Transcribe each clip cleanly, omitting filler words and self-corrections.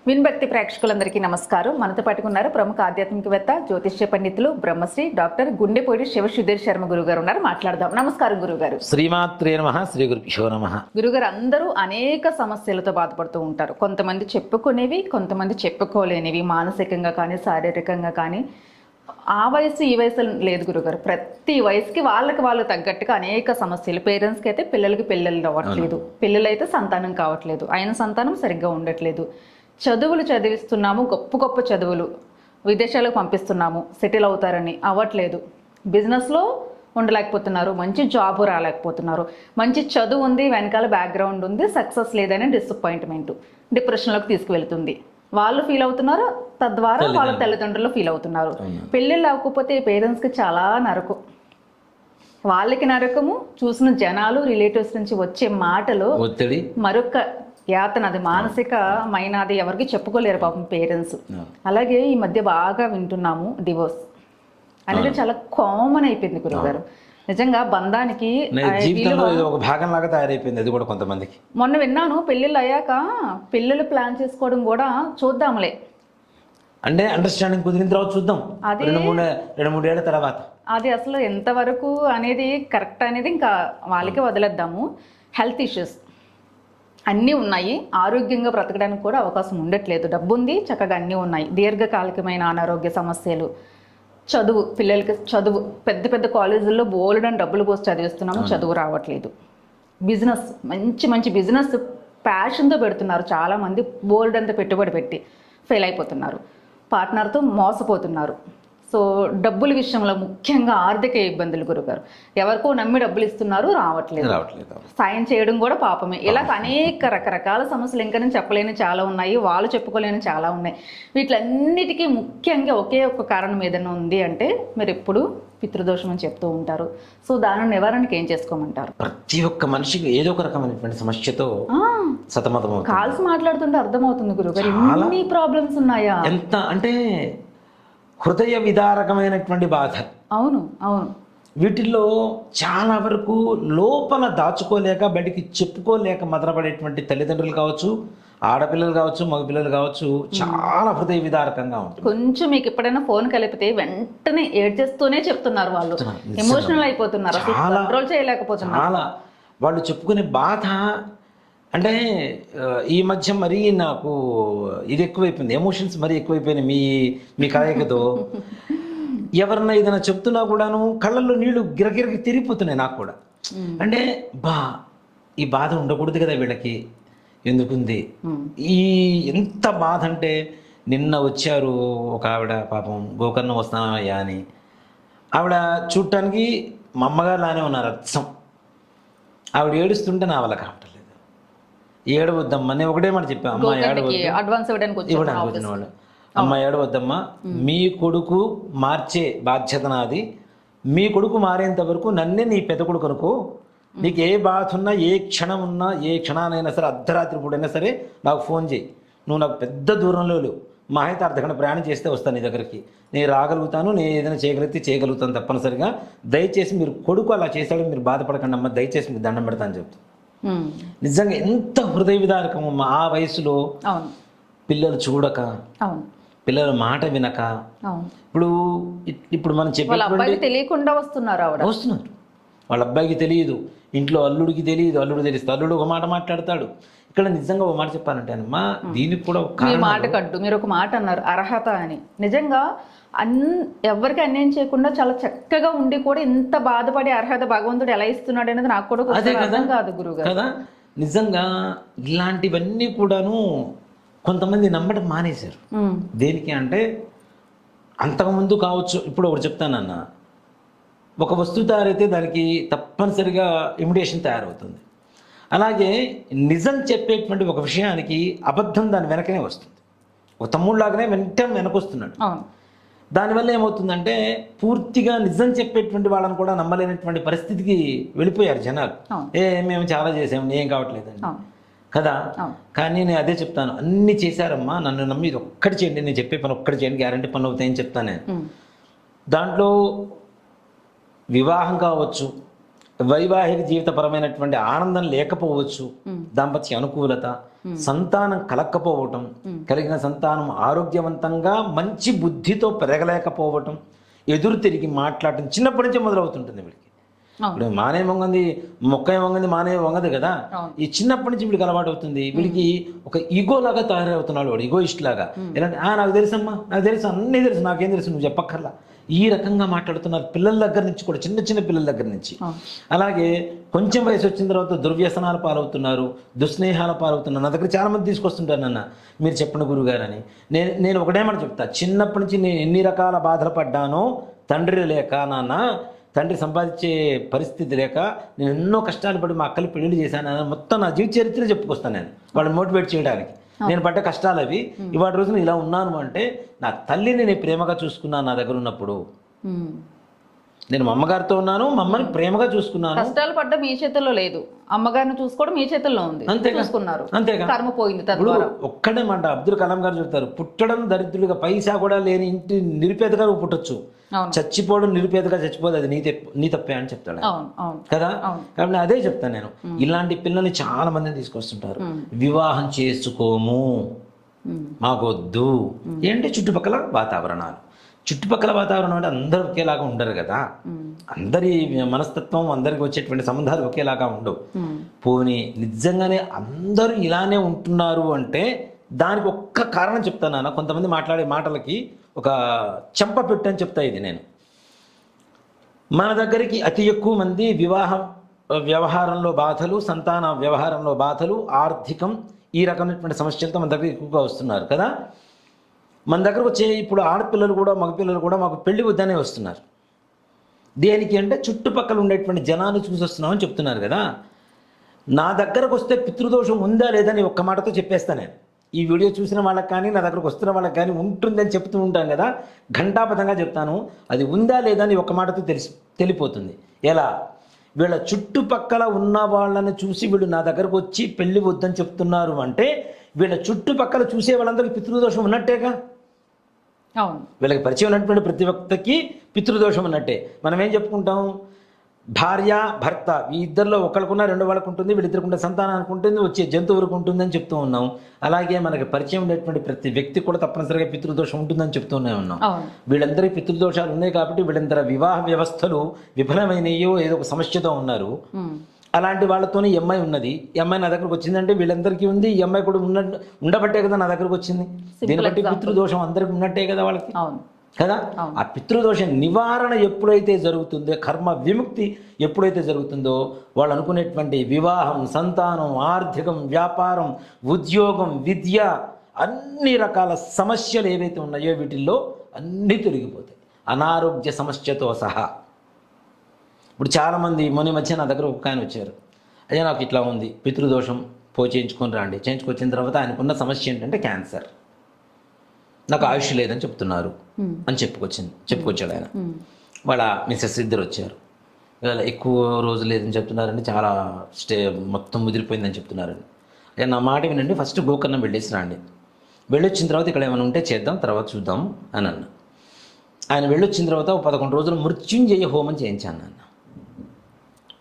విన్భక్తి ప్రేక్షకులందరికీ నమస్కారం. మనతో పాటుకున్నారు ప్రముఖ ఆధ్యాత్మికవేత్త, జ్యోతిష్య పండితులు, బ్రహ్మశ్రీ డాక్టర్ గుండెపోయిడి శివసుధీర్ శర్మ గురుగారు ఉన్నారు. మాట్లాడదాం. నమస్కారం గురుగారు. శ్రీమాత్రే నమః. శ్రీ గురుభ్యో నమః. గురుగారు, అందరూ అనేక సమస్యలతో బాధపడుతూ ఉంటారు. కొంతమంది చెప్పుకునేవి, కొంతమంది చెప్పుకోలేనివి, మానసికంగా కానీ శారీరకంగా కానీ. ఆ వయసు ఈ వయసు లేదు గురుగారు, ప్రతి వయసుకి వాళ్ళకి వాళ్ళు తగ్గట్టుగా అనేక సమస్యలు. పేరెంట్స్కి అయితే పిల్లలకి పిల్లలు అవ్వట్లేదు, పిల్లలైతే సంతానం కావట్లేదు, ఆయన సంతానం సరిగ్గా ఉండట్లేదు. చదువులు చదివిస్తున్నాము, గొప్ప గొప్ప చదువులు, విదేశాలకు పంపిస్తున్నాము, సెటిల్ అవుతారని అవ్వట్లేదు. బిజినెస్లో ఉండలేకపోతున్నారు, మంచి జాబ్ రాలేకపోతున్నారు. మంచి చదువు ఉంది, వెనకాల బ్యాక్గ్రౌండ్ ఉంది, సక్సెస్ లేదని డిసప్పాయింట్మెంట్, డిప్రెషన్లోకి తీసుకువెళ్తుంది. వాళ్ళు ఫీల్ అవుతున్నారు, తద్వారా వాళ్ళ తల్లిదండ్రులు ఫీల్ అవుతున్నారు. పెళ్ళిళ్ళు అవ్వకపోతే పేరెంట్స్కి చాలా నరకం. వాళ్ళకి నరకము, చూసిన జనాలు, రిలేటివ్స్ నుంచి వచ్చే మాటలు, ఒత్తిడి, మరొక యాతన. అది మానసికమైనది, ఎవరికి చెప్పుకోలేరు పాపం పేరెంట్స్. అలాగే ఈ మధ్య బాగా వింటున్నాము డివోర్స్ అనేది చాలా కామన్ అయిపోయింది గురుగారు. నిజంగా బంధానికి జీవితంలో ఇది ఒక భాగం లాగా తయారైపోయింది. అది కూడా కొంతమందికి. మొన్న విన్నాను, పెళ్ళిళ్ళు అయ్యాక పిల్లలు ప్లాన్ చేసుకోవడం కూడా చూద్దాంలే అంటే అండర్స్టాండింగ్ కుదిరిన తర్వాత చూద్దాం, రెండు మూడేళ్ల తర్వాత. అది అసలు ఎంతవరకు అనేది కరెక్ట్ అనేది ఇంకా వాళ్ళకి వదిలేద్దాము. హెల్త్ ఇష్యూస్ అన్నీ ఉన్నాయి, ఆరోగ్యంగా బ్రతకడానికి కూడా అవకాశం ఉండట్లేదు. డబ్బు ఉంది, చక్కగా అన్నీ ఉన్నాయి. దీర్ఘకాలికమైన అనారోగ్య సమస్యలు, చదువు, పిల్లలకి చదువు, పెద్ద పెద్ద కాలేజీల్లో బోలెడని డబ్బులు పోసి చదివిస్తున్నాము, చదువు రావట్లేదు. బిజినెస్, మంచి మంచి బిజినెస్ ప్యాషన్తో పెడుతున్నారు చాలామంది, బోలెడంత పెట్టుబడి పెట్టి ఫెయిల్ అయిపోతున్నారు, పార్ట్నర్తో మోసపోతున్నారు. సో డబ్బుల విషయంలో ముఖ్యంగా ఆర్థిక ఇబ్బందులు గురుగారు. ఎవరికో నమ్మి డబ్బులు ఇస్తున్నారు, రావట్లేదు. సాయం చేయడం కూడా పాపమే. ఇలా అనేక రకరకాల సమస్యలు ఇంకా నేను చెప్పలేని చాలా ఉన్నాయి, వాళ్ళు చెప్పుకోలేని చాలా ఉన్నాయి. వీటిలన్నిటికీ ముఖ్యంగా ఒకే ఒక కారణం ఏదైనా ఉంది అంటే మీరు ఎప్పుడు పితృదోషం అని చెప్తూ ఉంటారు. సో దాని నివారణకి ఏం చేసుకోమంటారు? ప్రతి ఒక్క మనిషికి ఏదో ఒక రకమైనటువంటి సమస్యతో సతమతం. కాల్స్ మాట్లాడుతుంటే అర్థమవుతుంది గురుగారు, ఎన్ని ప్రాబ్లమ్స్ ఉన్నాయా. ఎంత అంటే హృదయ విదారకమైనటువంటి బాధ. అవును అవును. వీటిల్లో చాలా వరకు లోపల దాచుకోలేక, బయటికి చెప్పుకోలేక మదనపడేటువంటి తల్లిదండ్రులు కావచ్చు, ఆడపిల్లలు కావచ్చు, మగపిల్లలు కావచ్చు, చాలా హృదయ విదారకంగా ఉంటుంది. కొంచెం మీకు ఎప్పుడైనా ఫోన్ కలిపితే వెంటనే ఏడ్చేస్తూనే చెప్తున్నారు, వాళ్ళు ఎమోషనల్ అయిపోతున్నారు, కంట్రోల్ చేయలేకపోతున్నారు. చాలా వాళ్ళు చెప్పుకునే బాధ అంటే ఈ మధ్య మరీ నాకు ఇది ఎక్కువైపోయింది, ఎమోషన్స్ మరీ ఎక్కువైపోయినాయి మీ కలయికతో. ఎవరన్నా ఏదైనా చెప్తున్నా కూడాను కళ్ళల్లో నీళ్లు గిరగిరకి తిరిగిపోతున్నాయి నాకు కూడా. అంటే ఈ బాధ ఉండకూడదు కదా వీళ్ళకి, ఎందుకుంది ఈ ఎంత బాధ అంటే, నిన్న వచ్చారు ఒక ఆవిడ, పాపం గోకర్ణం వస్తానయ్యా అని. ఆవిడ చూడటానికి మా అమ్మగారు లానే ఉన్నారు అచ్చం. ఆవిడ ఏడుస్తుంటే నా వల్ల కావట్లేదు. ఏడవద్దమ్మా, నేను ఒకటే మాట చెప్పాను, అమ్మ ఏడవద్దు, ఇవ్వడానికి వాళ్ళు, అమ్మ ఏడవద్దమ్మా, మీ కొడుకు మార్చే బాధ్యత నాది. మీ కొడుకు మారేంత వరకు నన్నే నీ పెద్ద కొడుకు అనుకో. నీకు ఏ బాధ ఉన్నా, ఏ క్షణం ఉన్నా, ఏ క్షణానైనా సరే, అర్ధరాత్రి పూటైనా సరే నాకు ఫోన్ చేయి. నువ్వు నాకు పెద్ద దూరంలో లేవు, మా అయితే అర్ధగంట ప్రయాణం చేస్తే వస్తాను నీ దగ్గరికి. నేను రాగలుగుతాను, నేను ఏదైనా చేయగలుగుతాను తప్పనిసరిగా. దయచేసి మీరు కొడుకు అలా చేశాడు, మీరు బాధపడకండి అమ్మ, దయచేసి మీకు దండం పెడతాను చెప్తాను. నిజంగా ఎంత హృదయ విదారకం ఆ వయసులో. పిల్లలు చూడక, పిల్లల మాట వినక, ఇప్పుడు మనం చెప్పే తెలియకుండా వస్తున్నారు. వాళ్ళ అబ్బాయికి తెలియదు, ఇంట్లో అల్లుడికి తెలియదు, అల్లుడు తెలిస్తే అల్లుడు ఒక మాట మాట్లాడతాడు. ఇక్కడ నిజంగా ఒక మాట చెప్పాలంటే అమ్మా, దీనికి కూడా మాట కట్టు. మీరు ఒక మాట అన్నారు, అర్హత అని. నిజంగా ఎవరికి అన్యాయం చేయకుండా చాలా చక్కగా ఉండి కూడా ఇంత బాధపడే అర్హత భగవంతుడు ఎలా ఇస్తున్నాడు అనేది నాకు కూడా అర్థం కాదు గురుగారు కదా. నిజంగా ఇలాంటివన్నీ కూడాను కొంతమంది నమ్మడం మానేశారు. దేనికి అంటే, అంతకుముందు కావచ్చు, ఇప్పుడు ఒకటి చెప్తానన్న, ఒక వస్తువు తయారైతే దానికి తప్పనిసరిగా ఇమిటేషన్ తయారవుతుంది. అలాగే నిజం చెప్పేటువంటి ఒక విషయానికి అబద్ధం దాని వెనకనే వస్తుంది. ఒక తమ్ముళ్ళలాగానే వెంటనే వెనకొస్తున్నాడు. దానివల్ల ఏమవుతుందంటే, పూర్తిగా నిజం చెప్పేటువంటి వాళ్ళని కూడా నమ్మలేనటువంటి పరిస్థితికి వెళ్ళిపోయారు జనాలు. మేము చాలా చేసాము, ఏం కావట్లేదండి కదా. కానీ నేను అదే చెప్తాను, అన్ని చేశారమ్మా, నన్ను నమ్మి ఇది ఒక్కటి చేయండి, నేను చెప్పే పని ఒక్కటి చేయండి, గ్యారంటీ పనులు అవుతాయని చెప్తాను నేను. దాంట్లో వివాహం కావచ్చు, వైవాహిక జీవితపరమైనటువంటి ఆనందం లేకపోవచ్చు, దాంపత్య అనుకూలత, సంతానం కలక్కపోవటం, కలిగిన సంతానం ఆరోగ్యవంతంగా మంచి బుద్ధితో పెరగలేకపోవటం, ఎదురు తిరిగి మాట్లాడటం చిన్నప్పటి నుంచే మొదలవుతుంటుంది వీడికి. ఇప్పుడు మానే వంగంది మొక్క వంగంది మానే వంగదు కదా. ఈ చిన్నప్పటి నుంచి వీడికి అలవాటు అవుతుంది. వీడికి ఒక ఈగో లాగా తయారవుతున్నాడు వాడు, ఈగోయిస్ట్ లాగా. ఎలాంటి నాకు తెలుసమ్మా, నాకు తెలుసు, అన్నీ తెలుసు, నాకేం తెలుసు, నువ్వు చెప్పక్కర్లా, ఈ రకంగా మాట్లాడుతున్నారు పిల్లల దగ్గర నుంచి కూడా, చిన్న చిన్న పిల్లల దగ్గర నుంచి. అలాగే కొంచెం వయసు వచ్చిన తర్వాత దుర్వ్యసనాల పాలవుతున్నారు, దుస్నేహాల పాలవుతున్నారు. నా దగ్గర చాలా మంది తీసుకొస్తుంటారు, నన్న మీరు చెప్పండి గురుగారు అని. నేను ఒకటే మాట చెప్తా, చిన్నప్పటి నుంచి నేను ఎన్ని రకాల బాధలు పడ్డానో, తండ్రి లేక నాన్న, తండ్రి సంపాదించే పరిస్థితి లేక నేను ఎన్నో కష్టాలు పడి మా అక్కలు పెళ్లి చేశాను, మొత్తం నా జీవిత చరిత్ర చెప్పుకొస్తాను నేను వాళ్ళని మోటివేట్ చేయడానికి. నేను పడ్డ కష్టాలు అవి, ఇవాటి రోజున ఇలా ఉన్నాను అంటే నా తల్లిని నేను ప్రేమగా చూసుకున్నాను. నా దగ్గర ఉన్నప్పుడు నేను మా అమ్మగారితో ఉన్నాను, మా అమ్మని ప్రేమగా చూసుకున్నాను. కష్టాలు పడ్డ మీ చేతుల్లో లేదు, అమ్మగారిని చూసుకోవడం మీ చేతుల్లో ఉంది. చూసుకున్నారు, అంతేగా, కర్మ పోయింది. ఇప్పుడు ఒక్కడే మాట అబ్దుల్ కలాం గారు చెప్తారు, పుట్టడం దరిద్రుడిగా, పైసా కూడా లేని ఇంటి నిరుపేదగా నువ్వు పుట్టొచ్చు, చచ్చిపోవడం నిరుపేదగా చచ్చిపోదు, అది నీ తప్పే అని చెప్తాడు కదా. కాబట్టి అదే చెప్తాను నేను. ఇలాంటి పిల్లల్ని చాలా మందిని తీసుకొస్తుంటారు, వివాహం చేసుకోము, మాకొద్దు. ఏంటి చుట్టుపక్కల వాతావరణాలు, చుట్టుపక్కల వాతావరణం అంటే అందరూ ఒకేలాగా ఉండరు కదా, అందరి మనస్తత్వం, అందరికి వచ్చేటువంటి సంబంధాలు ఒకేలాగా ఉండవు. పోనీ నిజంగానే అందరూ ఇలానే ఉంటున్నారు అంటే దానికి ఒక్క కారణం చెప్తాను నాన్న. కొంతమంది మాట్లాడే మాటలకి ఒక చెంప పెట్టని చెప్తా ఇది నేను. మన దగ్గరికి అతి ఎక్కువ మంది వ్యవహారంలో బాధలు, సంతాన వ్యవహారంలో బాధలు, ఆర్థికం, ఈ రకమైనటువంటి సమస్యలతో మన దగ్గర ఎక్కువగా వస్తున్నారు కదా. మన దగ్గరకు వచ్చే ఇప్పుడు ఆడపిల్లలు కూడా మగపిల్లలు కూడా మాకు పెళ్లి వద్దనే వస్తున్నారు. దేనికి అంటే చుట్టుపక్కల ఉండేటువంటి జనాన్ని చూసి వస్తున్నామని చెప్తున్నారు కదా. నా దగ్గరకు వస్తే పితృదోషం ఉందా లేదని ఒక్క మాటతో చెప్పేస్తాను నేను. ఈ వీడియో చూసిన వాళ్ళకి కానీ, నా దగ్గరకు వస్తున్న వాళ్ళకి కానీ ఉంటుందని చెప్తూ ఉంటాం కదా, ఘంటాపథంగా చెప్తాను. అది ఉందా లేదా అని ఒక్క మాటతో తెలిపోతుంది. ఎలా? వీళ్ళ చుట్టుపక్కల ఉన్న వాళ్ళని చూసి వీళ్ళు నా దగ్గరకు వచ్చి పెళ్లి వద్దని చెప్తున్నారు అంటే వీళ్ళ చుట్టుపక్కల చూసే వాళ్ళందరికీ పితృదోషం ఉన్నట్టేగా. అవును, వీళ్ళకి పరిచయం ఉన్నటువంటి ప్రతి ఒక్కరికి పితృదోషం ఉన్నట్టే. మనం ఏం చెప్పుకుంటాం, భార్య భర్త ఈ ఇద్దరిలో ఒకరికున్న రెండు వాళ్ళకు ఉంటుంది, వీళ్ళిద్దరికి ఉండే సంతానానికి ఉంటుంది, వచ్చే జంతువులకు ఉంటుంది అని చెప్తూ ఉన్నాం. అలాగే మనకి పరిచయం ఉండేటువంటి ప్రతి వ్యక్తి కూడా తప్పనిసరిగా పితృదోషం ఉంటుందని చెప్తూనే ఉన్నాం. వీళ్ళందరికీ పితృదోషాలు ఉన్నాయి కాబట్టి వీళ్ళందరూ వివాహ వ్యవస్థలు విఫలమైనయో ఏదో ఒక సమస్యతో ఉన్నారు. అలాంటి వాళ్ళతోనే ఈ అమ్మాయి ఉన్నది. ఈ అమ్మాయి నా దగ్గరకు వచ్చిందంటే వీళ్ళందరికీ ఉంది, ఈ అమ్మాయి కూడా ఉండబట్టే కదా నా దగ్గరకు వచ్చింది. దీన్ని బట్టి పితృదోషం అందరికి ఉన్నట్టే కదా వాళ్ళకి కదా. ఆ పితృదోష నివారణ ఎప్పుడైతే జరుగుతుందో, కర్మ విముక్తి ఎప్పుడైతే జరుగుతుందో, వాళ్ళు అనుకునేటువంటి వివాహం, సంతానం, ఆర్థికం, వ్యాపారం, ఉద్యోగం, విద్య, అన్ని రకాల సమస్యలు ఏవైతే ఉన్నాయో వీటిల్లో అన్నీ తొలగిపోతాయి, అనారోగ్య సమస్యతో సహా. ఇప్పుడు చాలామంది మొన్న మధ్య నా దగ్గర ఒక ఆయన వచ్చారు, అదే నాకు ఇట్లా ఉంది పితృదోషం, చేయించుకొని రండి. చేయించుకొచ్చిన తర్వాత ఆయనకున్న సమస్య ఏంటంటే క్యాన్సర్, నాకు ఆయుష్ లేదని చెప్తున్నారు అని చెప్పుకొచ్చాడు ఆయన. వాళ్ళ మిస్సెస్ ఇద్దరు వచ్చారు, ఇవాళ ఎక్కువ రోజు లేదని చెప్తున్నారండి, చాలా మొత్తం ముదిరిపోయిందని చెప్తున్నారండి. అయ్యా నా మాట వినండి, ఫస్ట్ గోకర్ణం వెళ్ళేసి రండి, వెళ్ళొచ్చిన తర్వాత ఇక్కడ ఏమైనా ఉంటే చేద్దాం, తర్వాత చూద్దాం అని అన్న. ఆయన వెళ్ళొచ్చిన తర్వాత 11 రోజులు మృత్యుంజయ హోమం చేయించాను అన్న.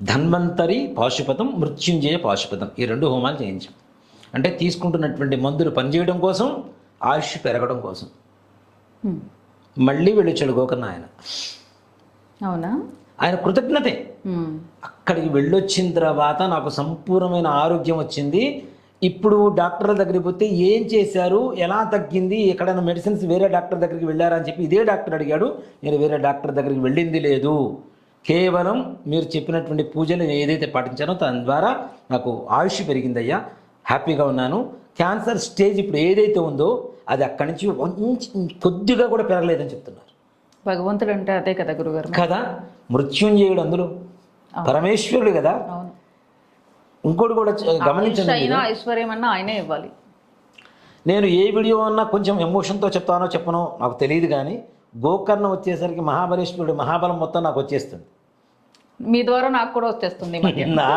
ధన్వంతరి పాశుపతం, మృత్యుంజయ పాశుపతం, ఈ 2 హోమాలు చేయించాం. అంటే తీసుకుంటున్నటువంటి మందులు పనిచేయడం కోసం, ఆయుష్ పెరగడం కోసం. మళ్ళీ వెళ్ళొచ్చాడు గోకర్ణ ఆయన. అవునా? ఆయన కృతజ్ఞతే. అక్కడికి వెళ్ళొచ్చిన తర్వాత నాకు సంపూర్ణమైన ఆరోగ్యం వచ్చింది. ఇప్పుడు డాక్టర్ల దగ్గరికి పోతే ఏం చేశారు, ఎలా తగ్గింది, ఎక్కడైనా మెడిసిన్స్ వేరే డాక్టర్ దగ్గరికి వెళ్ళారా అని చెప్పి ఇదే డాక్టర్ అడిగాడు. నేను వేరే డాక్టర్ దగ్గరికి వెళ్ళింది లేదు, కేవలం మీరు చెప్పినటువంటి పూజలు నేను ఏదైతే పాటించానో దాని ద్వారా నాకు ఆయుష్ పెరిగిందయ్యా, హ్యాపీగా ఉన్నాను. క్యాన్సర్ స్టేజ్ ఇప్పుడు ఏదైతే ఉందో అది అక్కడి నుంచి కొద్దిగా కూడా పెరగలేదని చెప్తున్నారు. భగవంతుడు అంటే అదే కదా గురుగారు కదా, మృత్యుంజయుడు అందులో పరమేశ్వరుడు కదా. ఇంకోటి కూడా గమనించండి, ఐశ్వర్యం అన్నా ఆయనే ఇవ్వాలి. నేను ఏ వీడియో అన్నా కొంచెం ఎమోషన్తో చెప్తానో చెప్పనో నాకు తెలియదు, కానీ గోకర్ణం వచ్చేసరికి మహాబలేశ్వరుడు మహాబలం మొత్తం నాకు వచ్చేస్తుంది. మీ ద్వారా నాకు కూడా వచ్చేస్తుంది,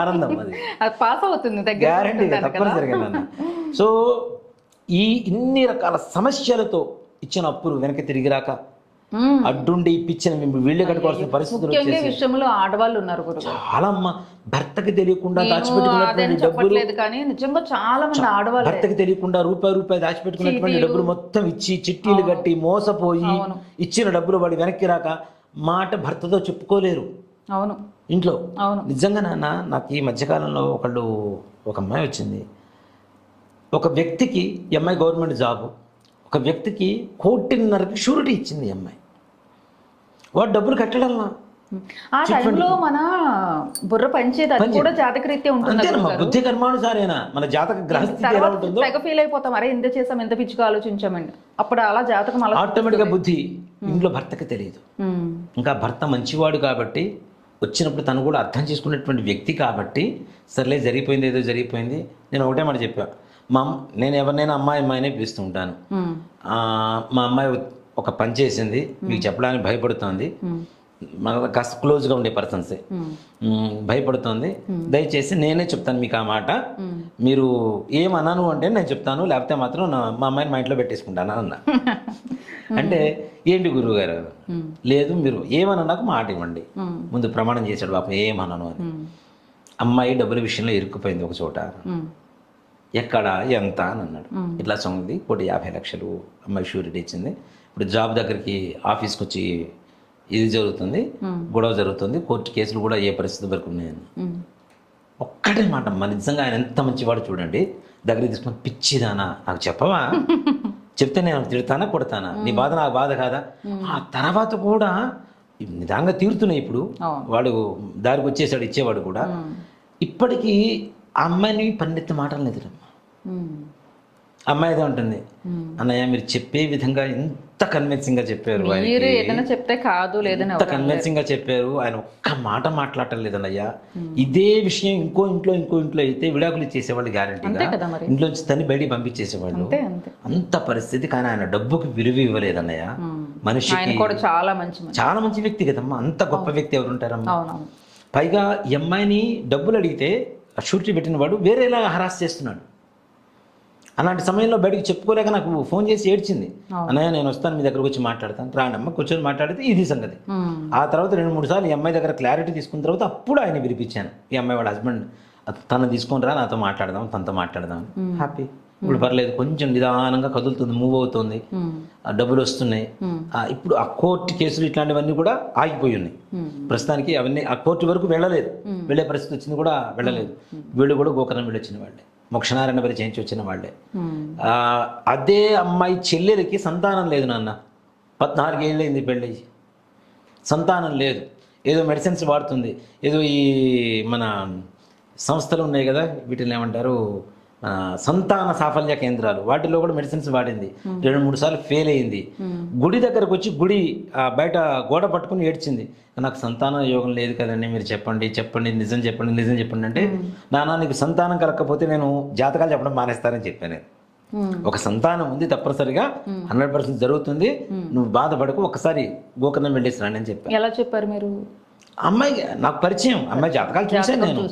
ఆనందం అది పాస్ అవుతుంది గ్యారంటీ తప్పనిసరిగా. సో ఇన్ని రకాల సమస్యలతో ఇచ్చిన అప్పులు వెనక్కి తిరిగి రాక, అడ్డుండి ఇప్పించిన మేము వీళ్ళే కట్టుకోవాల్సిన పరిస్థితులు ముఖ్యంగా ఈ వచ్చేసి విషయంలో ఆడవాళ్ళు ఉన్నారు గురుగారు. చాలా అమ్మ భర్తకి తెలియకుండా అదేం దాచిపెట్టుకున్నటువంటి డబ్బులు, చెప్పట్లేదు కానీ నిజంగా చాలా మంది ఆడవాళ్ళు భర్తకి తెలియకుండా రూపాయి దాచిపెట్టుకున్నటువంటి డబ్బులు మొత్తం ఇచ్చి చిట్టీలు కట్టి మోసపోయి ఇచ్చిన డబ్బులు వాడి వెనక్కి రాక మాట భర్తతో చెప్పుకోలేరు అవును ఇంట్లో. అవును నిజంగా నాన్న, నాకు ఈ మధ్యకాలంలో ఒక అమ్మాయి వచ్చింది. ఒక వ్యక్తికి ఈ అమ్మాయి గవర్నమెంట్ జాబు, ఒక వ్యక్తికి 1,50,00,000కి షూరిటీ ఇచ్చింది ఈ అమ్మాయి. వాడు డబ్బులు కట్టడంలా. ఆ టైంలో మన బుర్ర పనిచేది, అది కూడా జాతకరీత్యా ఉంటుంది. అంతేనమ్మా, బుద్ధి కర్మానుసారేనా మన జాతక గ్రహస్థితి ఎలా ఉంటుందో తెగ ఫీల్ అయిపోతాం, అరే ఎంత చేసాం, ఎంత పిచ్చిగా ఆలోచించామండి. అప్పుడు అలా జాతకం అలా ఆటోమేటిక్గా బుద్ధి ఇంట్లో భర్తకి తెలియదు. ఇంకా భర్త మంచివాడు కాబట్టి వచ్చినప్పుడు తను కూడా అర్థం చేసుకున్నటువంటి వ్యక్తి కాబట్టి సర్లే జరిగిపోయింది, ఏదో జరిగిపోయింది. నేను ఒకటే మాట చెప్పా, నేను ఎవరినైనా అమ్మాయినే పిలుస్తూ ఉంటాను. మా అమ్మాయి ఒక పని చేసింది, మీకు చెప్పడానికి భయపడుతోంది, మన కాస్త క్లోజ్గా ఉండే పర్సన్సే, భయపడుతోంది, దయచేసి నేనే చెప్తాను మీకు ఆ మాట, మీరు ఏమన్నాను అంటే నేను చెప్తాను, లేకపోతే మాత్రం మా అమ్మాయిని మా ఇంట్లో పెట్టేసుకుంటాను అన్న. అంటే ఏంటి గురువు గారు, లేదు మీరు ఏమన్నా నాకు మాట ఇవ్వండి. ముందు ప్రమాణం చేశాడు పాపం, ఏమన్నాను అని. అమ్మాయి డబ్బుల విషయంలో ఇరుక్కుపోయింది ఒక చోట. ఎక్కడ ఎంత అని అన్నాడు. ఇట్లా సొంది 1,50,00,000 అమ్మాయి షూరిటీ ఇచ్చింది. ఇప్పుడు జాబ్ దగ్గరికి ఆఫీస్కి వచ్చి ఇది జరుగుతుంది, గొడవ జరుగుతుంది, కోర్టు కేసులు కూడా ఏ పరిస్థితి వరకు ఉన్నాయని. ఒక్కటే మాట అమ్మ, నిజంగా ఆయన ఎంత మంచివాడు చూడండి. దగ్గర తీసుకుని పిచ్చిదానా నాకు చెప్పవా, చెప్తే నేను తిడతానా కొడతానా, నీ బాధ నాకు బాధ కాదా. ఆ తర్వాత కూడా నిదానంగా తీరుతున్నాయి. ఇప్పుడు వాడు దారికి వచ్చేసాడు, ఇచ్చేవాడు కూడా. ఇప్పటికీ ఆ అమ్మాయిని పన్నెత్తి మాటలు ఎదురమ్మా. అమ్మాయి ఏదో ఉంటుంది, అన్నయ్య మీరు చెప్పే విధంగా ఎంత కన్విన్సింగ్ గా చెప్పారు, మీరు ఏదైనా చెప్తే కాదు లేదని ఎంత కన్విన్సింగ్ గా చెప్పారు, ఆయన ఒక్క మాట మాట్లాడటం లేదన్నయ్య. ఇదే విషయం ఇంకో ఇంట్లో అయితే విడాకులు ఇచ్చేసేవాళ్ళు గ్యారెంటీగా, ఇంట్లోంచి తన్ని బయటికి పంపించేసేవాళ్ళు. అంత పరిస్థితి. కానీ ఆయన డబ్బుకి విలువ ఇవ్వలేదన్నయ్య. మనిషికి చాలా మంచి వ్యక్తి కదమ్మా, అంత గొప్ప వ్యక్తి ఎవరు ఉంటారమ్మా. పైగా ఈ అమ్మాయిని డబ్బులు అడిగితే షూరిటీ పెట్టిన వాడు వేరేలా హరాస్ చేస్తున్నాడు. అలాంటి సమయంలో బయటకు చెప్పుకోలేక నాకు ఫోన్ చేసి ఏడ్చింది, అన్నయ్య నేను వస్తాను మీ దగ్గరకు వచ్చి మాట్లాడతాను, రాండమ్మ కూర్చొని మాట్లాడితే ఇది సంగతి. ఆ తర్వాత 2-3 సార్లు ఈ అమ్మాయి దగ్గర క్లారిటీ తీసుకున్న తర్వాత అప్పుడు ఆయన పిలిపించాను. ఈ అమ్మాయి వాళ్ళ హస్బెండ్ తను తీసుకొని రా, నాతో మాట్లాడదాం, తనతో మాట్లాడదాం. హ్యాపీ, ఇప్పుడు పర్లేదు, కొంచెం నిదానంగా కదులుతుంది, మూవ్ అవుతుంది, డబ్బులు వస్తున్నాయి. ఇప్పుడు ఆ కోర్టు కేసులు ఇట్లాంటివన్నీ కూడా ఆగిపోయి ఉన్నాయి ప్రస్తుతానికి. అవన్నీ ఆ కోర్టు వరకు వెళ్ళలేదు, వెళ్ళే పరిస్థితి వచ్చింది కూడా వెళ్ళలేదు. వీళ్ళు కూడా గోకర్ణం వెళ్ళొచ్చిన వాళ్ళే, మోక్షనారాయణ బలి చేయించి వచ్చిన వాళ్ళే. అదే అమ్మాయి చెల్లెలకి సంతానం లేదు నాన్న, 14 ఏళ్ళు అయింది పెళ్ళి, సంతానం లేదు. ఏదో మెడిసిన్స్ వాడుతుంది, ఏదో ఈ మన సంస్థలు ఉన్నాయి కదా, వీటిని ఏమంటారు, సంతాన సాఫల్య కేంద్రాలు, వాటిలో కూడా మెడిసిన్స్ వాడింది. 2-3 సార్లు ఫెయిల్ అయింది. గుడి దగ్గరకు వచ్చి గుడి బయట గోడ పట్టుకుని ఏడ్చింది, నాకు సంతాన యోగం లేదు కదండి, మీరు చెప్పండి నిజం చెప్పండి అంటే, నాన్న నీకు సంతానం కలగకపోతే నేను జాతకాలు చెప్పడం మానేస్తానని చెప్పాను. నేను ఒక సంతానం ఉంది తప్పనిసరిగా 100% జరుగుతుంది, నువ్వు బాధపడకు, ఒకసారి గోకర్ణం వెళ్ళేసి రండి అని చెప్పాను. ఎలా చెప్పారు మీరు? అమ్మాయి నాకు పరిచయం, అమ్మాయి జాతకాలు చూశాను నేను.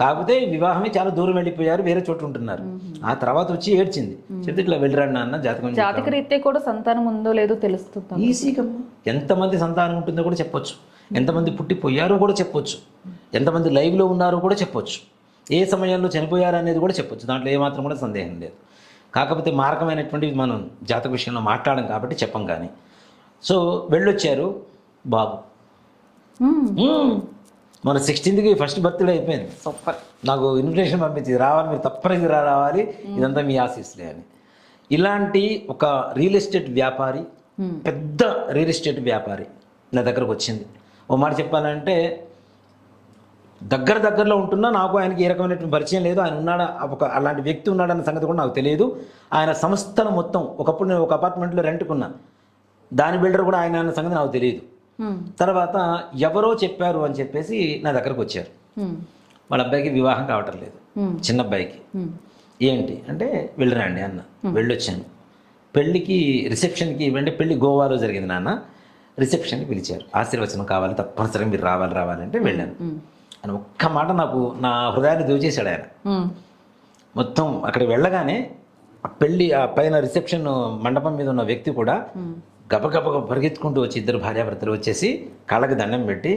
కాకపోతే వివాహమే చాలా దూరం వెళ్ళిపోయారు, వేరే చోట ఉంటున్నారు. ఆ తర్వాత వచ్చి ఏడ్చింది, చెప్తే ఇట్లా వెళ్ళిరండి నాన్న, జాతకరీత్యా కూడా సంతానం ఉందో లేదో తెలుస్తుంది ఈజీగా. ఎంతమంది సంతానం ఉంటుందో కూడా చెప్పొచ్చు, ఎంతమంది పుట్టిపోయారో కూడా చెప్పొచ్చు, ఎంతమంది లైవ్లో ఉన్నారో కూడా చెప్పొచ్చు, ఏ సమయంలో చనిపోయారు అనేది కూడా చెప్పొచ్చు. దాంట్లో ఏమాత్రం కూడా సందేహం లేదు. కాకపోతే మారకమైనటువంటివి మనం జాతక విషయంలో మాట్లాడడం కాబట్టి చెప్పం. కానీ సో వెళ్ళొచ్చారు బాబు. మన 16th ఫస్ట్ బర్త్డే అయిపోయింది. సూపర్. నాకు ఇన్విటేషన్ పంపించింది, రావాలి మీరు తప్పనిసరిగా రావాలి, ఇదంతా మీ ఆశీస్సులే అని. ఇలాంటి ఒక రియల్ ఎస్టేట్ వ్యాపారి, పెద్ద రియల్ ఎస్టేట్ వ్యాపారి నా దగ్గరకు వచ్చింది. ఓ మాట చెప్పాలంటే దగ్గరలో ఉంటున్నా నాకు ఆయనకి ఏ రకమైనటువంటి పరిచయం లేదు. ఆయన ఉన్నాడా, అలాంటి వ్యక్తి ఉన్నాడన్న సంగతి కూడా నాకు తెలియదు. ఆయన సంస్థను మొత్తం, ఒకప్పుడు నేను ఒక అపార్ట్మెంట్లో రెంట్కున్నా, దాని బిల్డర్ కూడా ఆయన అన్న సంగతి నాకు తెలియదు. తర్వాత ఎవరో చెప్పారు అని చెప్పేసి నా దగ్గరకు వచ్చారు. వాళ్ళ అబ్బాయికి వివాహం కావటం లేదు, చిన్న అబ్బాయికి. ఏంటి అంటే వెళ్ళరండి అన్న. వెళ్ళొచ్చాను. పెళ్ళికి రిసెప్షన్కి ఇవ్వండి, పెళ్ళి గోవాలో జరిగింది నాన్న. రిసెప్షన్కి పిలిచారు, ఆశీర్వచనం కావాలి తప్పనిసరిగా మీరు రావాలి అంటే వెళ్ళాను. అని ఒక్క మాట నాకు నా హృదయాన్ని దోచేశాడు ఆయన. మొత్తం అక్కడ వెళ్ళగానే పెళ్ళి ఆ పైన రిసెప్షన్ మండపం మీద ఉన్న వ్యక్తి కూడా గబగబ పరిగెత్తుకుంటూ వచ్చి ఇద్దరు భార్యాభర్తలు వచ్చేసి కళ్ళకి దండం పెట్టి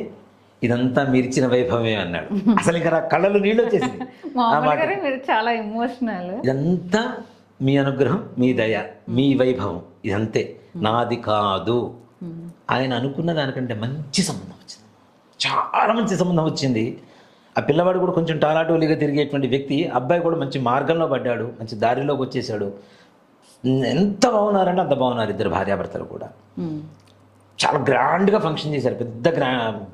ఇదంతా మీరిచ్చిన వైభవమే అన్నాడు. అసలు ఇంకా కళ్ళలో నీళ్ళు వచ్చేసి మామూలుగానే మీరు చాలా ఎమోషనల్. ఇదంతా మీ అనుగ్రహం, మీ దయ, మీ వైభవం, ఇదంతే, నాది కాదు. ఆయన అనుకున్న దానికంటే మంచి సంబంధం వచ్చింది, చాలా మంచి సంబంధం వచ్చింది. ఆ పిల్లవాడు కూడా కొంచెం టాలాటోలీగా తిరిగేటువంటి వ్యక్తి, అబ్బాయి కూడా మంచి మార్గంలో పడ్డాడు, మంచి దారిలోకి వచ్చేసాడు. ఎంత బాగున్నారంటే అంత బాగున్నారు ఇద్దరు భార్యాభర్తలు కూడా. చాలా గ్రాండ్గా ఫంక్షన్ చేశారు,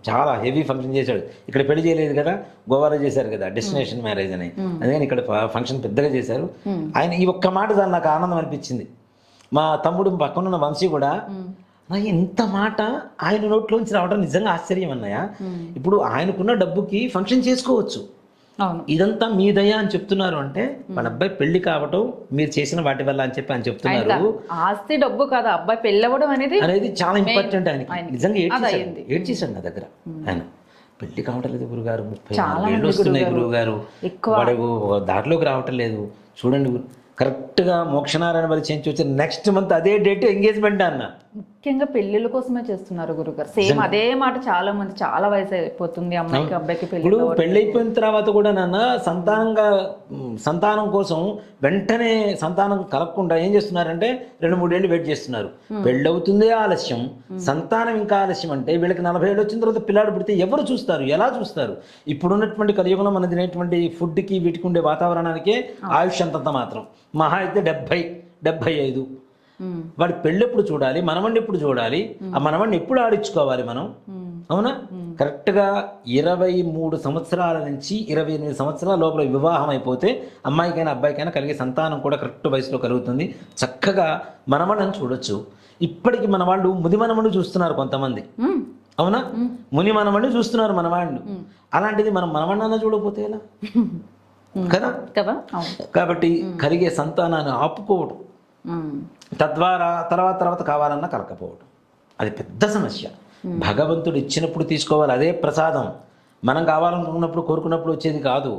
చాలా హెవీ ఫంక్షన్ చేశాడు. ఇక్కడ పెళ్లి చేయలేదు కదా, గోవాలో చేశారు కదా, డెస్టినేషన్ మ్యారేజ్ అని, అందుకని ఇక్కడ ఫంక్షన్ పెద్దగా చేశారు. ఆయన ఈ ఒక్క మాట దాన్ని నాకు ఆనందం అనిపించింది. మా తమ్ముడు పక్కనున్న వంశీ కూడా ఇంత మాట ఆయన నోట్లోంచి రావడం నిజంగా ఆశ్చర్యం అన్నయ్య. ఇప్పుడు ఆయనకున్న డబ్బుకి ఫంక్షన్ చేసుకోవచ్చు, ఇదంతా మీ దయ అని చెప్తున్నారు అంటే వాళ్ళ అబ్బాయి పెళ్లి కావటం మీరు చేసిన వాటి వల్ల అని చెప్పి ఆయన చెప్తున్నారు. ఆస్తి డబ్బు కదా, అబ్బాయి పెళ్లి అవ్వడం అనేది చాలా ఇంపార్టెంట్. ఆయనకి నిజంగా ఏడ్చేసాడు నా దగ్గర. ఆయన పెళ్లి కావటం లేదు గురుగారు, 34 ఏళ్ళు వస్తున్నాయి గురువుగారు, వాడు దారిలోకి రావటం లేదు, చూడండి కరెక్ట్గా మోక్షనారాయణ బలి చేయించి వచ్చి నెక్స్ట్ మంత్ అదే డేట్ ఎంగేజ్మెంట్ అన్న. ముఖ్యంగా పెళ్లిళ్ళ కోసమే చేస్తున్నారు గురుగారు. సేమ్ అదే మాట చాలా మంది, చాలా వయసు అయిపోతుంది అమ్మాయికి అబ్బాయికి పెళ్లి. పెళ్లి అయిపోయిన తర్వాత కూడా నాన్న సంతానం కోసం వెంటనే సంతానం కలగకుండా ఏం చేస్తున్నారంటే 2-3 ఏళ్ళు వెయిట్ చేస్తున్నారు. పెళ్ళి అవుతుందే ఆలస్యం, సంతానం ఇంకా ఆలస్యం. అంటే వీళ్ళకి 40 ఏళ్ళు వచ్చిన తర్వాత పిల్లాడు పుడితే ఎవరు చూస్తారు, ఎలా చూస్తారు? ఇప్పుడున్నటువంటి కలియుగంలో మన తినేటువంటి ఫుడ్కి వీటికి ఉండే వాతావరణానికే ఆయుష్ అంతంత మాత్రం, మహా అయితే 70-75. వాడి పెళ్ళెప్పుడు చూడాలి, మనవణ్ణి ఎప్పుడు చూడాలి, ఆ మనవణ్ణి ఎప్పుడు ఆడించుకోవాలి మనం, అవునా? కరెక్ట్గా 23 సంవత్సరాల నుంచి 28 సంవత్సరాల లోపల వివాహం అయిపోతే అమ్మాయికైనా అబ్బాయికైనా కలిగే సంతానం కూడా కరెక్ట్ వయసులో కలుగుతుంది. చక్కగా మనవణ్ణి చూడొచ్చు. ఇప్పటికి మన వాళ్ళు ముది మనవణ్ణి చూస్తున్నారు కొంతమంది, అవునా? ముని మనవణ్ణి చూస్తున్నారు మనవాళ్ళు. అలాంటిది మనం మనవణ్ణి చూడకపోతే ఎలా కదా? కాబట్టి కలిగే సంతానాన్ని ఆపుకోవడం, తద్వారా తర్వాత కావాలన్నా కలకపోవడం, అది పెద్ద సమస్య. భగవంతుడు ఇచ్చినప్పుడు తీసుకోవాలి, అదే ప్రసాదం. మనం కావాలనుకున్నప్పుడు కోరుకున్నప్పుడు వచ్చేది కాదు.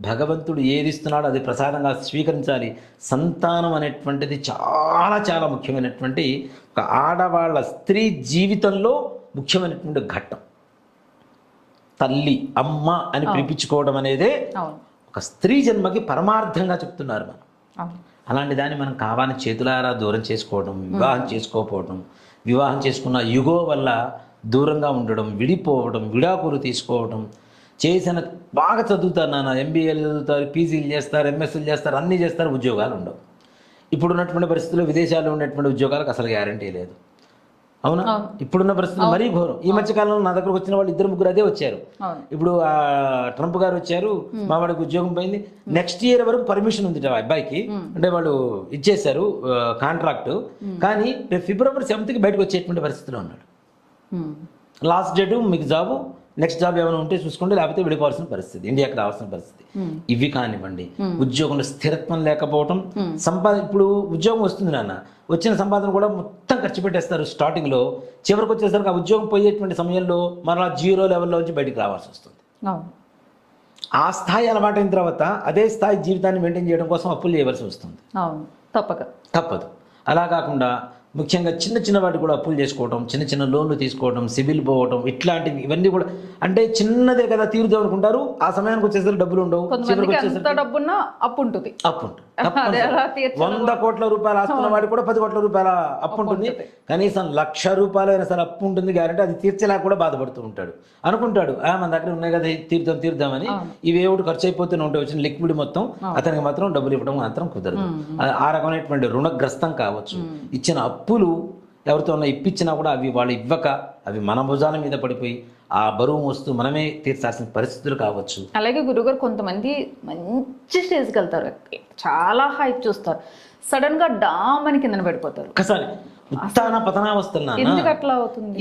భగవంతుడు ఏది ఇస్తున్నాడో అది ప్రసాదంగా స్వీకరించాలి. సంతానం అనేటువంటిది చాలా చాలా ముఖ్యమైనటువంటి ఒక ఆడవాళ్ళ స్త్రీ జీవితంలో ముఖ్యమైనటువంటి ఘట్టం. తల్లి, అమ్మ అని పిలిపించుకోవడం అనేదే ఒక స్త్రీ జన్మకి పరమార్థంగా చెప్తున్నారు మనం. అలాంటి దాన్ని మనం కావాలని చేతులారా దూరం చేసుకోవడం, వివాహం చేసుకోకపోవడం, వివాహం చేసుకున్న యుగో వల్ల దూరంగా ఉండడం, విడిపోవడం, విడాకులు తీసుకోవడం, చేసిన బాగా చదువుతారు నాన్న, ఎంబీఏలు చదువుతారు, పీజీలు చేస్తారు, ఎంఎస్సీలు చేస్తారు, అన్నీ చేస్తారు, ఉద్యోగాలు ఉండవు. ఇప్పుడున్నటువంటి పరిస్థితుల్లో విదేశాల్లో ఉన్నటువంటి ఉద్యోగాలకు అసలు గ్యారంటీ లేదు, అవునా? ఇప్పుడున్న పరిస్థితులు మరీ ఘోరం. ఈ మధ్యకాలంలో నా దగ్గరకు వచ్చిన వాళ్ళు 2-3 అదే వచ్చారు. ఇప్పుడు ట్రంప్ గారు వచ్చారు, మా వాడికి ఉద్యోగం పోయింది, నెక్స్ట్ ఇయర్ వరకు పర్మిషన్ ఉంది అబ్బాయికి, అంటే వాళ్ళు ఇచ్చేశారు కాంట్రాక్ట్, కానీ ఫిబ్రవరి 7th బయటకు వచ్చేటువంటి పరిస్థితిలో ఉన్నాడు. లాస్ట్ డేటు మీకు జాబు, నెక్స్ట్ జాబ్ ఏమైనా ఉంటే చూసుకోండి, లేకపోతే వెళ్ళిపోవాల్సిన పరిస్థితి, ఇండియాకి రావాల్సిన పరిస్థితి. ఇవి కానివ్వండి, ఉద్యోగంలో స్థిరత్వం లేకపోవటం, ఇప్పుడు ఉద్యోగం వస్తుంది నాన్న, వచ్చిన సంపాదన కూడా మొత్తం ఖర్చు పెట్టేస్తారు స్టార్టింగ్లో, చివరికి వచ్చేసరికి ఆ ఉద్యోగం పోయేటువంటి సమయంలో మరలా 0 లెవెల్లో నుంచి బయటికి రావాల్సి వస్తుంది. ఆ స్థాయి అలవాటైన తర్వాత అదే స్థాయి జీవితాన్ని మెయింటైన్ చేయడం కోసం అప్పులు చేయవలసి వస్తుంది, తప్పదు. అలా కాకుండా ముఖ్యంగా చిన్న వాటి కూడా అప్పులు చేసుకోవడం, చిన్న లోన్లు తీసుకోవడం, సిబిల్ పోవడం, ఇట్లాంటివి ఇవన్నీ కూడా అంటే చిన్నదే కదా తీరుదాం అనుకుంటారు, ఆ సమయానికి వచ్చేసరికి డబ్బులు ఉండవు, చివరికి వచ్చేసరికి అప్పు ఉంటుంది. 100 కోట్ల రూపాయలు ఆస్తున్న వాడికి కూడా 10 కోట్ల రూపాయల అప్పు ఉంటుంది, కనీసం 1,00,000 రూపాయలు అయినా సరే అప్పు ఉంటుంది గ్యారెంటీ. అది తీర్చలేక కూడా బాధపడుతూ ఉంటాడు, అనుకుంటాడు మన దగ్గర ఉన్నాయి కదా తీర్దామని, ఇవి ఏమిటి ఖర్చు అయిపోతూనే ఉంటాయి, వచ్చిన లిక్విడ్ మొత్తం, అతనికి మాత్రం డబ్బులు ఇవ్వడం మాత్రం కుదరదు. ఆ రకమైనటువంటి రుణగ్రస్తం కావచ్చు, ఇచ్చిన అప్పులు ఎవరితో ఇప్పించినా కూడా అవి వాళ్ళు ఇవ్వక అవి మన భుజాల మీద పడిపోయి ఆ బరువు మోస్తూ మనమే తీర్చాల్సిన పరిస్థితులు కావచ్చు. అలాగే గురుగారు కొంతమంది మంచి స్టేజ్కి వెళ్తారు, చాలా హైట్ చూస్తారు, సడన్ గా డామ్ అని కింద పడిపోతారు. ఒకసారి ఉత్తాన పతనావస్థలు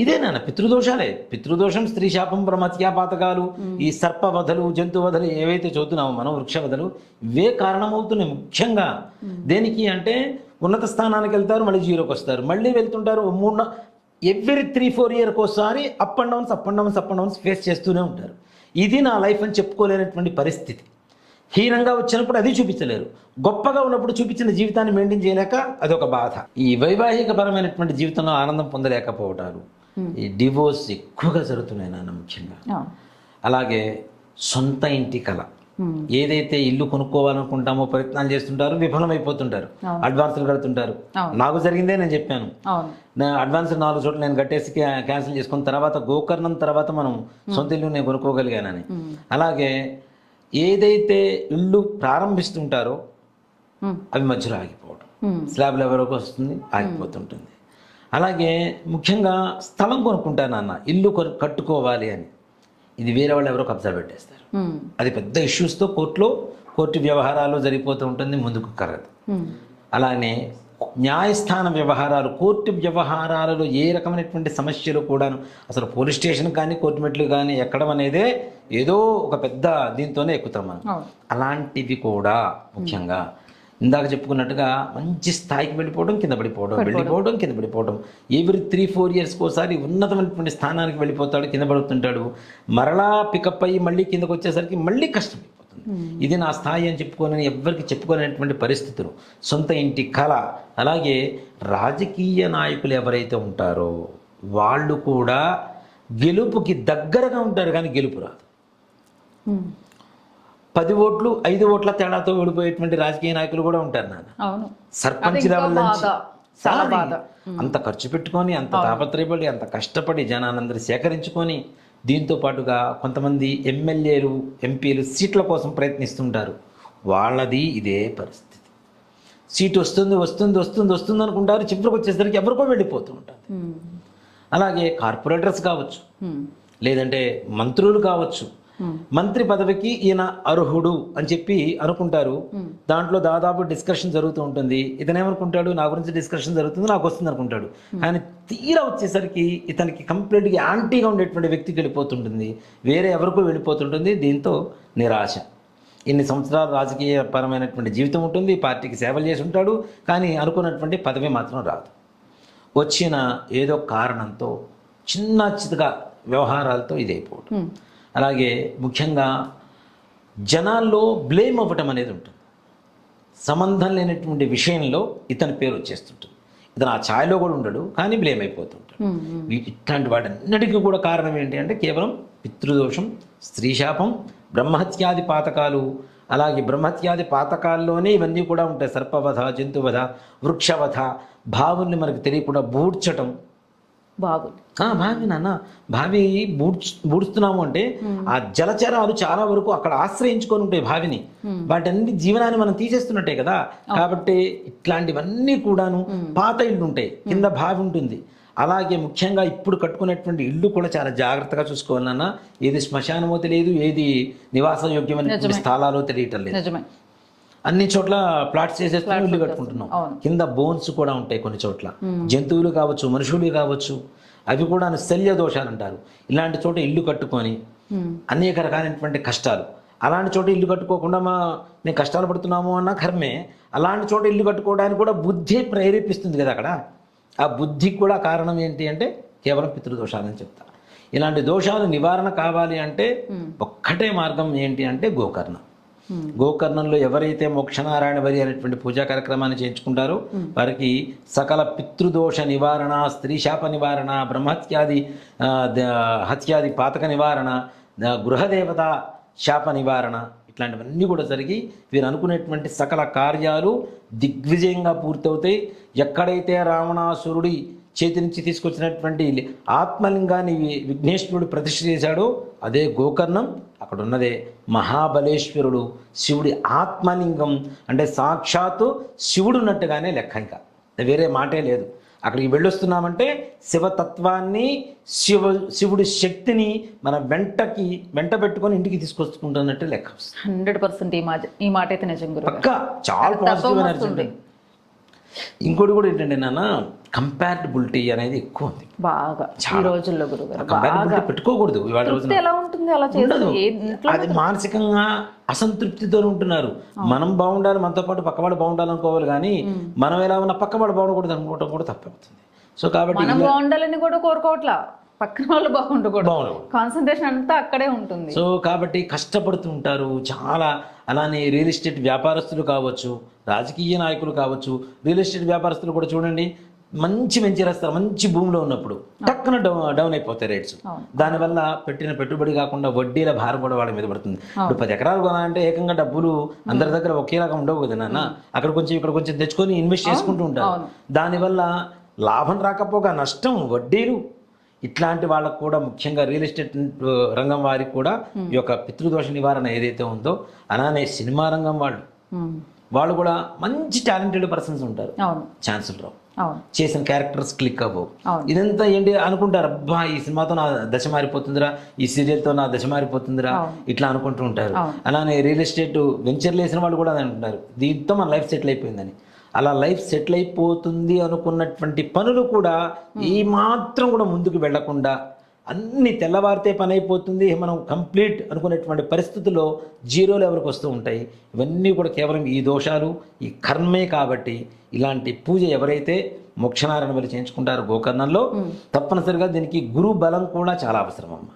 ఇదే నాన్న పితృదోషాలే. పితృదోషం, స్త్రీ శాపం, ప్రమత్యాపాతకాలు, ఈ సర్పవధలు, జంతువధలు ఏవైతే చదువుతున్నామో మనం, వృక్షవధలు, ఇవే కారణమవుతున్నాయి ముఖ్యంగా. దేనికి అంటే ఉన్నత స్థానానికి వెళ్తారు, మళ్ళీ 0కి వస్తారు, మళ్ళీ వెళ్తుంటారు, ఎవ్రీ 3-4 ఇయర్కి ఒకసారి అప్ అండ్ డౌన్స్ ఫేస్ చేస్తూనే ఉంటారు. ఇది నా లైఫ్ అని చెప్పుకోలేనటువంటి పరిస్థితి. హీనంగా వచ్చినప్పుడు అది చూపించలేరు, గొప్పగా ఉన్నప్పుడు చూపించిన జీవితాన్ని మెయింటైన్ చేయలేక అదొక బాధ. ఈ వైవాహిక పరమైనటువంటి జీవితంలో ఆనందం పొందలేకపోవటాలు, ఈ డివోర్స్ ఎక్కువగా జరుగుతున్నాయి నాన్న ముఖ్యంగా. అలాగే సొంత ఇంటి కళ, ఏదైతే ఇల్లు కొనుక్కోవాలనుకుంటామో ప్రయత్నాలు చేస్తుంటారు, విఫలమైపోతుంటారు, అడ్వాన్సులు కడుతుంటారు. నాకు జరిగిందే నేను చెప్పాను. అడ్వాన్స్ 4 చోట్ల నేను కట్టేసి క్యాన్సిల్ చేసుకున్న తర్వాత గోకర్ణం తర్వాత మనం సొంత ఇల్లు నేను కొనుక్కోగలిగానని. అలాగే ఏదైతే ఇల్లు ప్రారంభిస్తుంటారో అవి మధ్యలో ఆగిపోవడం, స్లాబ్ లెవెల్కి వస్తుంది, ఆగిపోతుంటుంది. అలాగే ముఖ్యంగా స్థలం కొనుక్కుంటాను అన్న, ఇల్లు కట్టుకోవాలి అని, ఇది వేరే వాళ్ళు ఎవరో కబ్జా పెట్టేస్తారు. అది పెద్ద ఇష్యూస్తో కోర్టు వ్యవహారాలు జరిగిపోతూ ఉంటుంది, ముందుకు కరగదు. అలానే న్యాయస్థాన వ్యవహారాలు, కోర్టు వ్యవహారాలలో ఏ రకమైనటువంటి సమస్యలు కూడాను అసలు పోలీస్ స్టేషన్ కానీ కోర్టు మెట్లు కానీ ఎక్కడం అనేదే ఏదో ఒక పెద్ద దీంతోనే ఎక్కుతాం మనం. అలాంటివి కూడా ముఖ్యంగా ఇందాక చెప్పుకున్నట్టుగా మంచి స్థాయికి వెళ్ళిపోవడం, కింద పడిపోవడం, ఎవ్రీ 3-4 ఇయర్స్కి ఒకసారి ఉన్నతమైనటువంటి స్థానానికి వెళ్ళిపోతాడు, కింద పడుతుంటాడు, మరలా పికప్ అయ్యి మళ్ళీ కిందకు వచ్చేసరికి మళ్ళీ కష్టమైపోతుంది. ఇది నా స్థాయి అని చెప్పుకోనని ఎవ్వరికి చెప్పుకోలేనటువంటి పరిస్థితులు, సొంత ఇంటి కళ. అలాగే రాజకీయ నాయకులు ఎవరైతే ఉంటారో వాళ్ళు కూడా గెలుపుకి దగ్గరగా ఉంటారు కానీ గెలుపు రాదు. 10 ఓట్లు 5 ఓట్ల తేడాతో ఓడిపోయేటువంటి రాజకీయ నాయకులు కూడా ఉంటారు నాన్న. సర్పంచ్ లెవెల్ నుంచి అంత ఖర్చు పెట్టుకొని, అంత తాపత్రయపడి, అంత కష్టపడి జనాలందరూ సేకరించుకొని, దీంతో పాటుగా కొంతమంది ఎమ్మెల్యేలు, ఎంపీలు సీట్ల కోసం ప్రయత్నిస్తుంటారు. వాళ్ళది ఇదే పరిస్థితి. సీటు వస్తుంది అనుకుంటారు, చివరికి వచ్చేసరికి ఎవరికో వెళ్ళిపోతూ ఉంటారు. అలాగే కార్పొరేటర్స్ కావచ్చు, లేదంటే మంత్రులు కావచ్చు, మంత్రి పదవికి ఈయన అర్హుడు అని చెప్పి అనుకుంటారు. దాంట్లో దాదాపు డిస్కషన్ జరుగుతూ ఉంటుంది. ఇతనేమనుకుంటాడు, నా గురించి డిస్కషన్ జరుగుతుంది, నాకు వస్తుంది అనుకుంటాడు. కానీ తీరా వచ్చేసరికి ఇతనికి కంప్లీట్గా యాంటీగా ఉండేటువంటి వ్యక్తికి వెళ్ళిపోతుంటుంది, వేరే ఎవరికో వెళ్ళిపోతుంటుంది. దీంతో నిరాశ. ఇన్ని సంవత్సరాలు రాజకీయ పరమైనటువంటి జీవితం ఉంటుంది, పార్టీకి సేవలు చేసి ఉంటాడు, కానీ అనుకున్నటువంటి పదవి మాత్రం రాదు. వచ్చిన ఏదో కారణంతో చిన్నగా వ్యవహారాలతో ఇదైపోవడం. అలాగే ముఖ్యంగా జనాల్లో బ్లేమ్ అవ్వటం అనేది ఉంటుంది. సంబంధం లేనటువంటి విషయంలో ఇతని పేరు వచ్చేస్తుంటుంది. ఇతను ఆ ఛాయలో కూడా ఉండడు, కానీ బ్లేమ్ అయిపోతుంటాడు. ఇట్లాంటి వాటన్నిటికీ కూడా కారణం ఏంటి అంటే కేవలం పితృదోషం, స్త్రీశాపం, బ్రహ్మహత్యాది పాతకాలు. అలాగే బ్రహ్మహత్యాది పాతకాల్లోనే ఇవన్నీ కూడా ఉంటాయి. సర్పవధ, జంతువధ, వృక్షవధ, భావుల్ని మనకు తెలియకుండా బూడ్చటం. భావి నాన్న, భావి బూడుస్తున్నాము అంటే ఆ జలచరాలు చాలా వరకు అక్కడ ఆశ్రయించుకొని ఉంటాయి భావిని. వాటన్ని జీవనాన్ని మనం తీసేస్తున్నట్టే కదా. కాబట్టి ఇట్లాంటివన్నీ కూడాను పాత ఇళ్ళు ఉంటాయి, కింద భావి ఉంటుంది. అలాగే ముఖ్యంగా ఇప్పుడు కట్టుకునేటువంటి ఇల్లు కూడా చాలా జాగ్రత్తగా చూసుకోవాలన్నా. ఏది శ్మశానమో తెలియదు, ఏది నివాస యోగ్యమైనటువంటి స్థలాలో తెలియటం లేదు. అన్ని చోట్ల ప్లాట్స్ చేసేస్తున్నాం, ఇల్లు కట్టుకుంటున్నాం. కింద బోన్స్ కూడా ఉంటాయి కొన్ని చోట్ల, జంతువులు కావచ్చు, మనుషులు కావచ్చు, అవి కూడా శల్య దోషాలు అంటారు. ఇలాంటి చోట ఇల్లు కట్టుకొని అనేక రకాలైనటువంటి కష్టాలు. అలాంటి చోట ఇల్లు కట్టుకోకుండా మేము కష్టాలు పడుతున్నాము అన్న కర్మే. అలాంటి చోట ఇల్లు కట్టుకోవడానికి కూడా బుద్ధి ప్రేరేపిస్తుంది కదా అక్కడ. ఆ బుద్ధికి కూడా కారణం ఏంటి అంటే కేవలం పితృదోషాలని చెప్తా. ఇలాంటి దోషాలు నివారణ కావాలి అంటే ఒక్కటే మార్గం ఏంటి అంటే గోకర్ణం. గోకర్ణంలో ఎవరైతే మోక్షనారాయణ వరి అనేటువంటి పూజా కార్యక్రమాన్ని చేయించుకుంటారో వారికి సకల పితృదోష నివారణ, స్త్రీ శాప నివారణ, బ్రహ్మహత్యాది హత్యాది పాతక నివారణ, గృహదేవత శాప నివారణ, ఇట్లాంటివన్నీ కూడా జరిగి వీరు అనుకునేటువంటి సకల కార్యాలు దిగ్విజయంగా పూర్తవుతాయి. ఎక్కడైతే రావణాసురుడి చేతి నుంచి తీసుకొచ్చినటువంటి ఆత్మలింగాన్ని విఘ్నేశ్వరుడు ప్రతిష్ఠ చేశాడో అదే గోకర్ణం. అక్కడ ఉన్నదే మహాబలేశ్వరుడు, శివుడి ఆత్మలింగం. అంటే సాక్షాత్తు శివుడు ఉన్నట్టుగానే లెక్క, ఇంకా వేరే మాటే లేదు. అక్కడికి వెళ్ళొస్తున్నామంటే శివతత్వాన్ని, శివుడి శక్తిని మన వెంట పెట్టుకొని ఇంటికి తీసుకొచ్చుకుంటున్నట్టు లెక్క. 100% ఈ మాట అయితే నిజం గురు. పక్కా చాలా పాజిటివ్ ఎనర్జీ ఉంటుంది. ఇంకోటి కూడా ఏంటంటే నాన్న, కంపారిటబిలిటీ అనేది ఎక్కువ ఉంది బాగా ఈ రోజుల్లో గురుగారు. కంపారిటబిలిటీ పెట్టుకోకూడదు. ఇవాళ రోజున ఎలా ఉంటుంది అలా చేస్తే అది మానసికంగా అసంతృప్తితో ఉంటున్నారు. మనం బాగుండాలి, మనతో పాటు పక్కవాడు బాగుండాలనుకోవాలి, కానీ మనం ఎలా ఉన్నా పక్కవాడు బాగుండకూడదు అనుకోవడం కూడా తప్పవుతుంది. సో కాబట్టి మనం బాగుండాలని కూడా కోరుకోవట్లా. పక్కన వాళ్ళు బాగుండకూడదు, బాగుండకూడదు. కాన్సన్ట్రేషన్ అంతా అక్కడే ఉంటుంది. సో కాబట్టి కష్టపడుతుంటారు చాలా. అలానే రియల్ ఎస్టేట్ వ్యాపారస్తులు కావచ్చు, రాజకీయ నాయకులు కావచ్చు, రియల్ ఎస్టేట్ వ్యాపారస్తులు కూడా చూడండి, మంచి వెంచరేస్తారు మంచి భూమిలో ఉన్నప్పుడు టక్కున డౌన్ అయిపోతాయి రేట్స్. దానివల్ల పెట్టిన పెట్టుబడి కాకుండా వడ్డీల భారం కూడా వాళ్ళ మీద పడుతుంది. ఇప్పుడు 10 ఎకరాలు కొనాలంటే ఏకంగా డబ్బులు అందరి దగ్గర ఒకేలాగా ఉండవు కదా నాన్న, అక్కడ కొంచెం ఇక్కడ కొంచెం తెచ్చుకొని ఇన్వెస్ట్ చేసుకుంటూ ఉంటారు. దానివల్ల లాభం రాకపోగా నష్టం, వడ్డీలు, ఇట్లాంటి వాళ్ళకు కూడా ముఖ్యంగా రియల్ ఎస్టేట్ రంగం వారికి కూడా ఈ యొక్క పితృదోష నివారణ ఏదైతే ఉందో, అలానే సినిమా రంగం వాళ్ళు కూడా మంచి టాలెంటెడ్ పర్సన్స్ ఉంటారు, ఛాన్సులు రావు, చేసిన క్యారెక్టర్స్ క్లిక్ అవ్వవు. ఇదంతా ఏంటి అనుకుంటారు, అబ్బా ఈ సినిమాతో నా దశ మారిపోతుందిరా, ఈ సీరియల్తో నా దశ మారిపోతుందిరా, ఇట్లా అనుకుంటూ ఉంటారు. అలానే రియల్ ఎస్టేట్ వెంచర్లు వేసిన వాళ్ళు కూడా అది అంటున్నారు, దీంతో మన లైఫ్ సెటిల్ అయిపోయిందని. అలా లైఫ్ సెటిల్ అయిపోతుంది అనుకున్నటువంటి పనులు కూడా ఈ మాత్రం కూడా ముందుకు వెళ్లకుండా అన్ని తెల్లవారితే పని అయిపోతుంది మనం కంప్లీట్ అనుకునేటువంటి పరిస్థితుల్లో జీరో లెవెల్కి వస్తూ ఉంటాయి. ఇవన్నీ కూడా కేవలం ఈ దోషాలు, ఈ కర్మే. కాబట్టి ఇలాంటి పూజ ఎవరైతే మోక్షనారాయణ బలి చేయించుకుంటారో గోకర్ణంలో, తప్పనిసరిగా దీనికి గురు బలం కూడా చాలా అవసరం అమ్మ.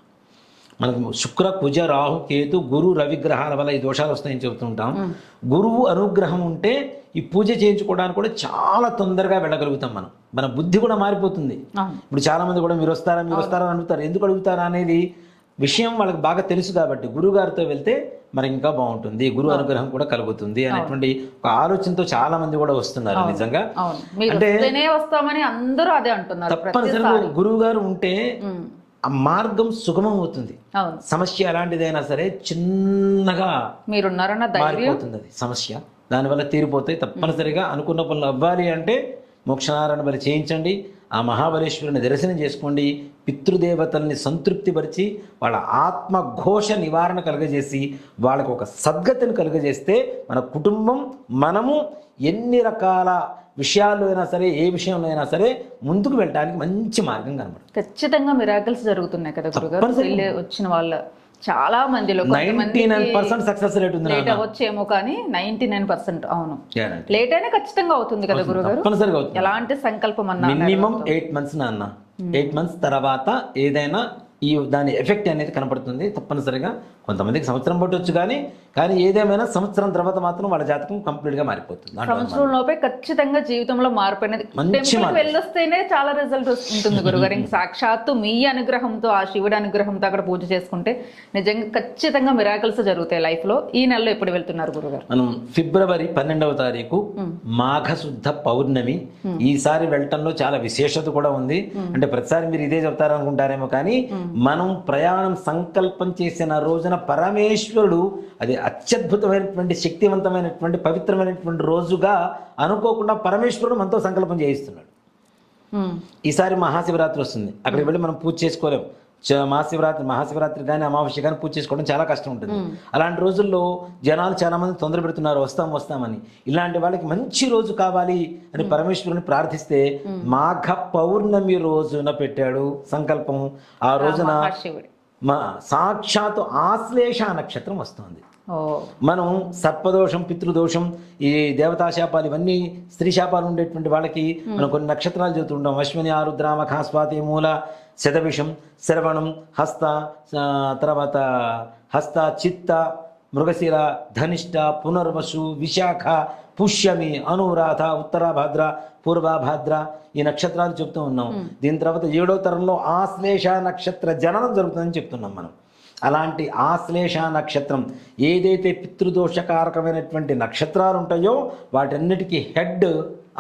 మనకు శుక్ర, కుజ, రాహు, కేతు, గురు, రవిగ్రహాల వల్ల ఈ దోషాలు వస్తాయని చెబుతుంటాం. గురువు అనుగ్రహం ఉంటే ఈ పూజ చేయించుకోవడానికి కూడా చాలా తొందరగా వెళ్ళగలుగుతాం. మన బుద్ధి కూడా మారిపోతుంది. ఇప్పుడు చాలా మంది కూడా మీరు వస్తారా అని అడుగుతారు. ఎందుకు అడుగుతారా అనేది విషయం వాళ్ళకి బాగా తెలుసు కాబట్టి గురువు గారితో వెళ్తే మరి ఇంకా బాగుంటుంది, గురువు అనుగ్రహం కూడా కలుగుతుంది అనేటువంటి ఒక ఆలోచనతో చాలా మంది కూడా వస్తున్నారు. నిజంగా అంటే వస్తామని అందరూ అదే అంటున్నారు. తప్పనిసరిగా గురువు గారు ఉంటే ఆ మార్గం సుగమం అవుతుంది. సమస్య ఎలాంటిదైనా సరే చిన్నగా మారిపోతుంది అది సమస్య, దానివల్ల తీరిపోతాయి. తప్పనిసరిగా అనుకున్న పనులు అవ్వాలి అంటే మోక్షనారాయణ బలి చేయించండి, ఆ మహాబలేశ్వరుని దర్శనం చేసుకోండి, పితృదేవతల్ని సంతృప్తిపరిచి వాళ్ళ ఆత్మఘోష నివారణ కలుగజేసి వాళ్ళకు ఒక సద్గతిని కలుగజేస్తే మన కుటుంబం, మనము ఎన్ని రకాల విషయాల్లో అయినా సరే, ఏ విషయంలో అయినా సరే ముందుకు వెళ్ళడానికి మంచి మార్గం కనబడుతుంది. ఖచ్చితంగా మిరాకిల్స్ జరుగుతున్నాయి కదా గురుగారు, వచ్చిన వాళ్ళ చాలా మందిలో 99% సక్సెస్ రేట్ ఉంది. లేట్ అవ్వచ్చేమో కానీ 99% అవును, లేట్ అయినా ఖచ్చితంగా అవుతుంది కదా గురుగారు. తప్పనిసరిగా అవుతుంది. ఎలాంటి సంకల్పం అన్నా మినిమం 8 months నాన్న, 8 months తర్వాత ఏదైనా దాని ఎఫెక్ట్ అనేది కనపడుతుంది. తప్పనిసరిగా కొంతమందికి సంవత్సరం పట్టవచ్చు, కానీ ఏదేమైనా సంవత్సరం తర్వాత మాత్రం వాళ్ళ జాతకం కంప్లీట్ గా మారిపోతుంది. సంవత్సరం లోపే ఖచ్చితంగా జీవితంలో మార్పు అనేది వెళ్ళొస్తేనే చాలా రిజల్ట్ ఉంటుంది గురుగారు. ఇంక సాక్షాత్తు మీ అనుగ్రహంతో, ఆ శివుడి అనుగ్రహంతో అక్కడ పూజ చేసుకుంటే నిజంగా ఖచ్చితంగా మిరాకిల్స్ జరుగుతాయి లైఫ్ లో. ఈ నెలలో ఎప్పుడు వెళ్తున్నారు గురుగారు? మనం ఫిబ్రవరి 12వ తారీఖు మాఘ శుద్ధ పౌర్ణమి. ఈసారి వెళ్ళటంలో చాలా విశేషత కూడా ఉంది. అంటే ప్రతిసారి మీరు ఇదే చెప్తారనుకుంటారేమో, కానీ మనం ప్రయాణం సంకల్పం చేసిన రోజున పరమేశ్వరుడు అది అత్యద్భుతమైనటువంటి, శక్తివంతమైనటువంటి, పవిత్రమైనటువంటి రోజుగా అనుకోకుండా పరమేశ్వరుడు మనతో సంకల్పం చేయిస్తున్నాడు. ఈసారి మహాశివరాత్రి వస్తుంది, అక్కడికి వెళ్ళి మనం పూజ చేసుకోలేం. మహాశివరాత్రి కానీ అమావాస్య కానీ పూజ చేసుకోవడం చాలా కష్టం ఉంటుంది. అలాంటి రోజుల్లో జనాలు చాలా మంది తొందర పెడుతున్నారు వస్తామని. ఇలాంటి వాళ్ళకి మంచి రోజు కావాలి అని పరమేశ్వరుని ప్రార్థిస్తే మాఘ పౌర్ణమి రోజున పెట్టాడు సంకల్పం. ఆ రోజున సాక్షాత్తు ఆశ్లేష నక్షత్రం వస్తుంది. మనం సర్పదోషం, పితృదోషం, ఈ దేవతాశాపాలు, ఇవన్నీ స్త్రీ శాపాలు ఉండేటువంటి వాళ్ళకి మనం కొన్ని నక్షత్రాలు చెబుతుంటాం. అశ్విని, ఆరుద్ర, మఖ, స్వాతి, మూల, శతభిషం, శ్రవణం, హస్త, తర్వాత హస్త, చిత్త, మృగశిర, ధనిష్ట, పునర్వసు, విశాఖ, పుష్యమి, అనురాధ, ఉత్తరాభాద్ర, పూర్వభాద్ర, ఈ నక్షత్రాలు చెప్తూ ఉన్నాం. దీని తర్వాత 7వ తరంలో ఆశ్లేష నక్షత్ర జననం జరుగుతుందని చెప్తున్నాం మనం. అలాంటి ఆశ్లేష నక్షత్రం ఏదైతే పితృదోషకారకమైనటువంటి నక్షత్రాలు ఉంటాయో వాటన్నిటికీ హెడ్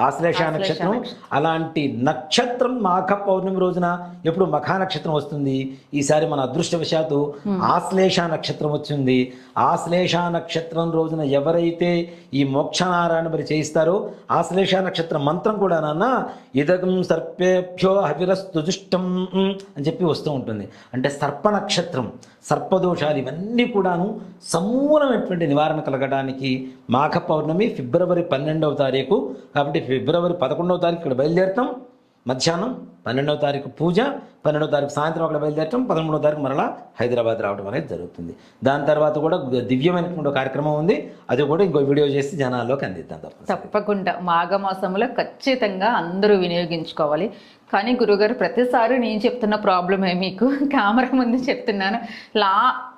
ఆశ్లేష నక్షత్రం. అలాంటి నక్షత్రం మాఘ పౌర్ణమి రోజున ఎప్పుడు మఖా నక్షత్రం వస్తుంది. ఈసారి మన అదృష్టవశాత్తు ఆశ్లేష నక్షత్రం వచ్చింది. ఆశ్లేష నక్షత్రం రోజున ఎవరైతే ఈ మోక్షనారాయణ బలి చేయిస్తారో ఆశ్లేష నక్షత్రం మంత్రం కూడా నాన్న ఇదగం సర్పేభ్యో హవిరస్తు దుష్టం అని చెప్పి వస్తూ ఉంటుంది. అంటే సర్ప నక్షత్రం, సర్పదోషాలు ఇవన్నీ కూడాను సమూలమైనటువంటి నివారణ కలగడానికి మాఘ పౌర్ణమి ఫిబ్రవరి 12వ తారీఖు. కాబట్టి ఫిబ్రవరి 11వ తారీఖు ఇక్కడ బయలుదేరుతాం మధ్యాహ్నం, 12వ తారీఖు పూజ, 12వ తారీఖు సాయంత్రం అక్కడ బయలుదేరటం, 13వ తారీఖు మరలా హైదరాబాద్ రావడం అనేది జరుగుతుంది. దాని తర్వాత కూడా దివ్యమైనటువంటి కార్యక్రమం ఉంది, అది కూడా ఇంకో వీడియో చేసి జనాల్లోకి అందిద్దాం. తప్పకుండా మాఘమాసంలో ఖచ్చితంగా అందరూ వినియోగించుకోవాలి. కానీ గురుగారు ప్రతిసారి నేను చెప్తున్న ప్రాబ్లమే మీకు, కెమెరా ముందు చెప్తున్నాను.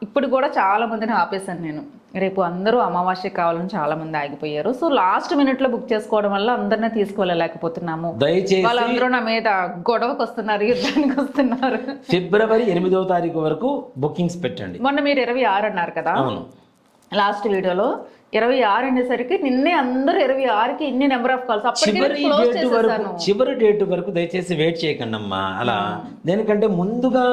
ఇప్పుడు కూడా చాలా మందిని ఆపేశాను నేను. రేపు అందరూ అమావాస్య కావాలని చాలా మంది ఆగిపోయారు. సో లాస్ట్ మినిట్ లో బుక్ చేసుకోవడం వల్ల అందరినీ తీసుకువెళ్ళలేకపోతున్నాము. దయచేసి వాళ్ళందరూ నా మీద గొడవకు వస్తున్నారు, యుద్ధానికి వస్తున్నారు. ఫిబ్రవరి 8వ తారీఖు వరకు బుకింగ్స్ పెట్టండి. మొన్న మీరు 26 అన్నారు కదా అవును, లాస్ట్ వీడియోలో. 26 అనేసరికి నిన్నే అందరూ 26కి ఇన్ని నెంబర్ ఆఫ్ కాల్స్. చివరి డేట్ వరకు దయచేసి వెయిట్ చేయకండి అమ్మా. అలా దేనికంటే ముందుగా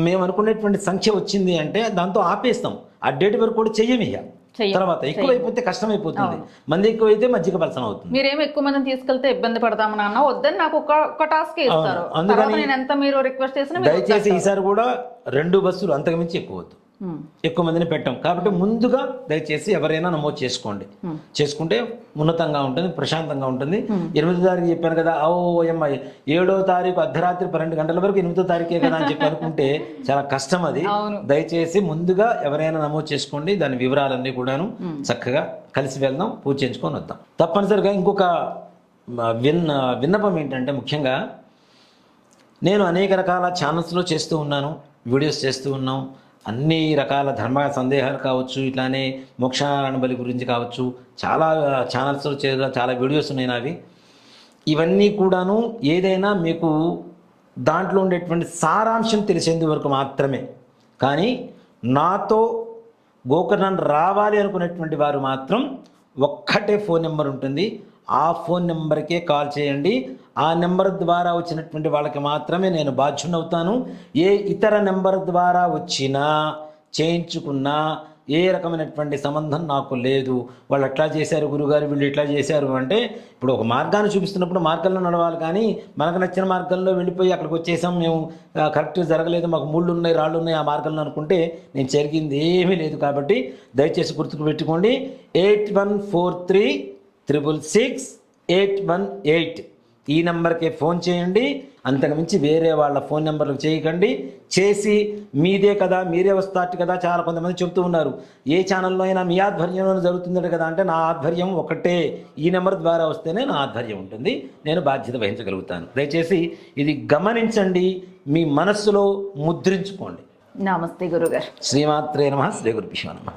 మేము అనుకునేటువంటి సంఖ్య వచ్చింది అంటే దాంతో ఆపేస్తాం. ఆ డేట్ వరకు కూడా చెయ్యము. ఇక తర్వాత ఎక్కువైపోతే కష్టం అయిపోతుంది, మంది ఎక్కువైతే మజ్జిగ పలసన అవుతుంది. మీరేమో ఎక్కువ మందిని తీసుకెళ్తే ఇబ్బంది పడతామని అన్న, వద్దని నాకు ఒక టాస్క్ ఇస్తారు. అందుకని నేను ఎంత మీరు రిక్వెస్ట్ చేసినా దయచేసి ఈసారి కూడా 2 బస్సులు అంతకుమించి ఎక్కువ వద్దు, ఎక్కువ మందిని పెట్టాం కాబట్టి ముందుగా దయచేసి ఎవరైనా నమోదు చేసుకోండి. చేసుకుంటే ఉన్నతంగా ఉంటుంది, ప్రశాంతంగా ఉంటుంది. 8వ తారీఖు చెప్పాను కదా, అమ్మాయి 7వ తారీఖు అర్ధరాత్రి 12 గంటల వరకు 8వ తారీఖే కదా అని చెప్పి అనుకుంటే చాలా కష్టం అది. దయచేసి ముందుగా ఎవరైనా నమోదు చేసుకోండి. దాని వివరాలన్నీ కూడాను చక్కగా కలిసి వెళ్దాం, పూజ చేయించుకొని వద్దాం. తప్పనిసరిగా ఇంకొక విన్నపం ఏంటంటే, ముఖ్యంగా నేను అనేక రకాల ఛానల్స్లో చేస్తూ ఉన్నాను, వీడియోస్ చేస్తూ ఉన్నాం. అన్ని రకాల ధర్మ సందేహాలు కావచ్చు, ఇట్లానే మోక్షారాయణ బలి గురించి కావచ్చు, చాలా ఛానల్స్లో చాలా వీడియోస్ ఉన్నాయి నావి. ఇవన్నీ కూడాను ఏదైనా మీకు దాంట్లో ఉండేటువంటి సారాంశం తెలిసేందు వరకు మాత్రమే. కానీ నాతో గోకర్ణం రావాలి అనుకునేటువంటి వారు మాత్రం ఒక్కటే ఫోన్ నెంబర్ ఉంటుంది, ఆ ఫోన్ నెంబర్కే కాల్ చేయండి. ఆ నెంబర్ ద్వారా వచ్చినటువంటి వాళ్ళకి మాత్రమే నేను బాధ్యునవుతాను. ఏ ఇతర నెంబర్ ద్వారా వచ్చినా చేయించుకున్నా ఏ రకమైనటువంటి సంబంధం నాకు లేదు. వాళ్ళు ఎట్లా చేశారు గురుగారు, వీళ్ళు ఇట్లా చేశారు అంటే, ఇప్పుడు ఒక మార్గాన్ని చూపిస్తున్నప్పుడు మార్గంలో నడవాలి. కానీ మనకు నచ్చిన మార్గంలో వెళ్ళిపోయి అక్కడికి వచ్చేసాం, మేము కరెక్ట్గా జరగలేదు, మాకు ముళ్ళు ఉన్నాయి, రాళ్ళు ఉన్నాయి ఆ మార్గంలో అనుకుంటే నేను జరిగింది ఏమీ లేదు. కాబట్టి దయచేసి గుర్తుకు పెట్టుకోండి, 8143366818 ఈ నెంబర్కే ఫోన్ చేయండి. అంతకుమించి వేరే వాళ్ళ ఫోన్ నెంబర్లకు చేయకండి. చేసి మీదే కదా, మీరే వస్తారు కదా, చాలా కొంతమంది చెబుతూ ఉన్నారు. ఏ ఛానల్లో అయినా మీ ఆధ్వర్యంలో జరుగుతుందట కదా అంటే, నా ఆధ్వర్యం ఒకటే, ఈ నెంబర్ ద్వారా వస్తేనే నా ఆధ్వర్యం ఉంటుంది, నేను బాధ్యత వహించగలుగుతాను. దయచేసి ఇది గమనించండి, మీ మనస్సులో ముద్రించుకోండి. నమస్తే గురుగారు. శ్రీమాత్రే నమః. శ్రీ గురుభ్యో నమః.